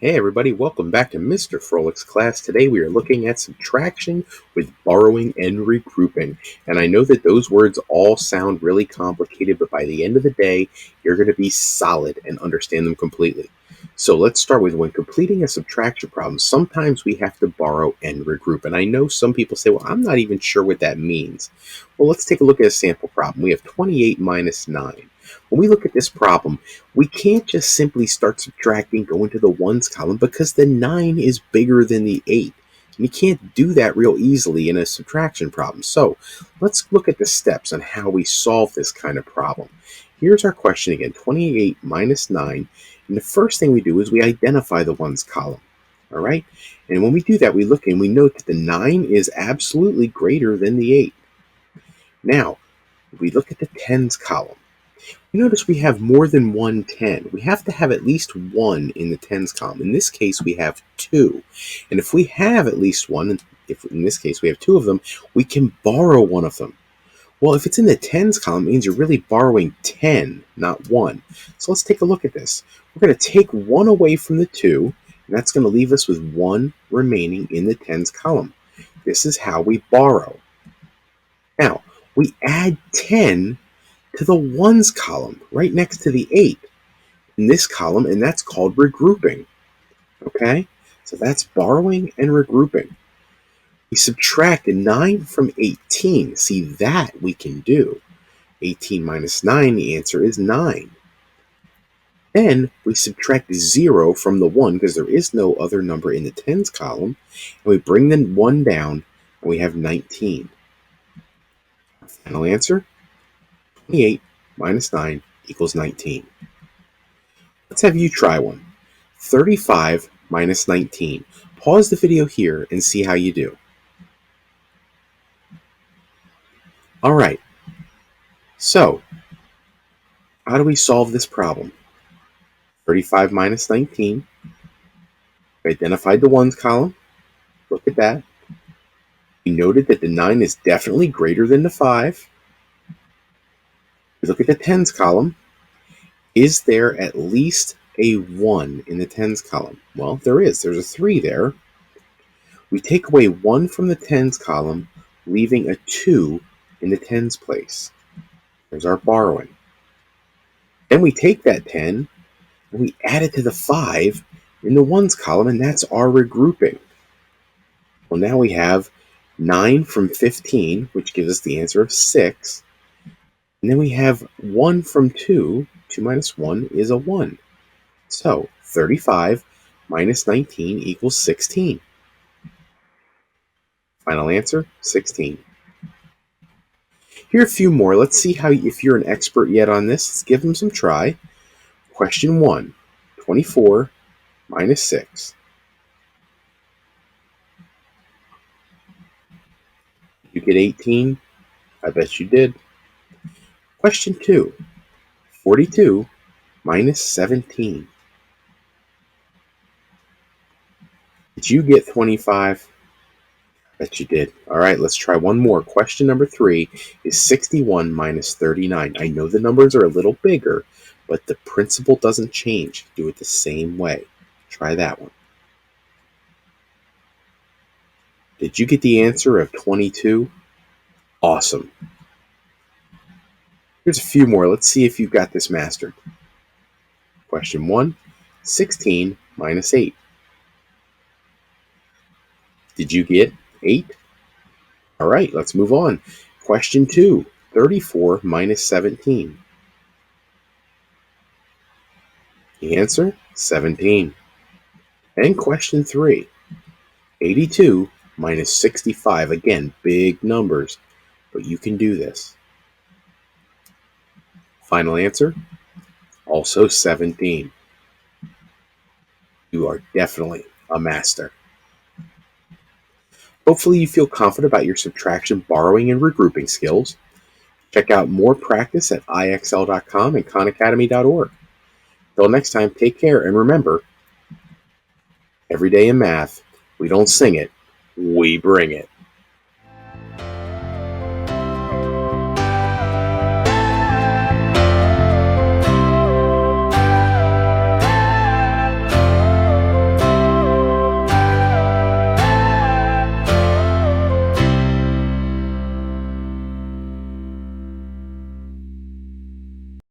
Hey everybody, welcome back to Mr. Froelic's class. Today we are looking at subtraction with borrowing and regrouping. And I know that those words all sound really complicated, but by the end of the day, you're going to be solid and understand them completely. So let's start with when completing a subtraction problem, sometimes we have to borrow and regroup. And I know some people say, well, I'm not even sure what that means. Well, let's take a look at a sample problem. We have 28 minus 9. When we look at this problem, we can't just simply start subtracting, go into the ones column, because the 9 is bigger than the 8. And you can't do that real easily in a subtraction problem. So let's look at the steps on how we solve this kind of problem. Here's our question again, 28 minus 9. And the first thing we do is we identify the ones column. All right? And when we do that, we look and we note that the 9 is absolutely greater than the 8. Now, we look at the tens column. You notice we have more than one 10. We have to have at least one in the tens column. In this case, we have 2. And if we have at least one, if in this case we have 2 of them, we can borrow one of them. Well, if it's in the tens column, it means you're really borrowing 10, not 1. So let's take a look at this. We're going to take 1 away from the 2, and that's going to leave us with 1 remaining in the tens column. This is how we borrow. Now, we add 10 to the ones column right next to the 8 in this column, and that's called regrouping. Okay, so that's borrowing and regrouping. We subtract 9 from 18. See, that we can do. 18 minus 9, the answer is 9. Then we subtract 0 from the 1 because there is no other number in the tens column, and we bring the 1 down, and we have 19. Final answer, 28 minus 9 equals 19. Let's have you try one. 35 minus 19. Pause the video here and see how you do. All right. So, how do we solve this problem? 35 minus 19. We identified the ones column. Look at that. We noted that the 9 is definitely greater than the 5. We look at the tens column. Is there at least a 1 in the tens column? Well, there is. There's a 3 there. We take away 1 from the tens column, leaving a 2 in the tens place. There's our borrowing. Then we take that 10 and we add it to the 5 in the ones column, and that's our regrouping. Well, now we have 9 from 15, which gives us the answer of 6. And then we have 1 from 2. 2 minus 1 is a 1. So 35 minus 19 equals 16. Final answer, 16. Here are a few more. Let's see how, if you're an expert yet on this, let's give them some try. Question 1, 24 minus 6. You get 18? I bet you did. Question 2, 42 minus 17. Did you get 25? I bet you did. All right, let's try one more. Question number 3 is 61 minus 39. I know the numbers are a little bigger, but the principle doesn't change. Do it the same way. Try that one. Did you get the answer of 22? Awesome. Here's a few more. Let's see if you've got this mastered. Question 1, 16 minus 8. Did you get 8? All right, let's move on. Question 2, 34 minus 17. The answer, 17. And question 3, 82 minus 65. Again, big numbers, but you can do this. Final answer, also 17. You are definitely a master. Hopefully you feel confident about your subtraction, borrowing, and regrouping skills. Check out more practice at ixl.com and khanacademy.org. Until next time, take care, and remember, every day in math, we don't sing it, we bring it.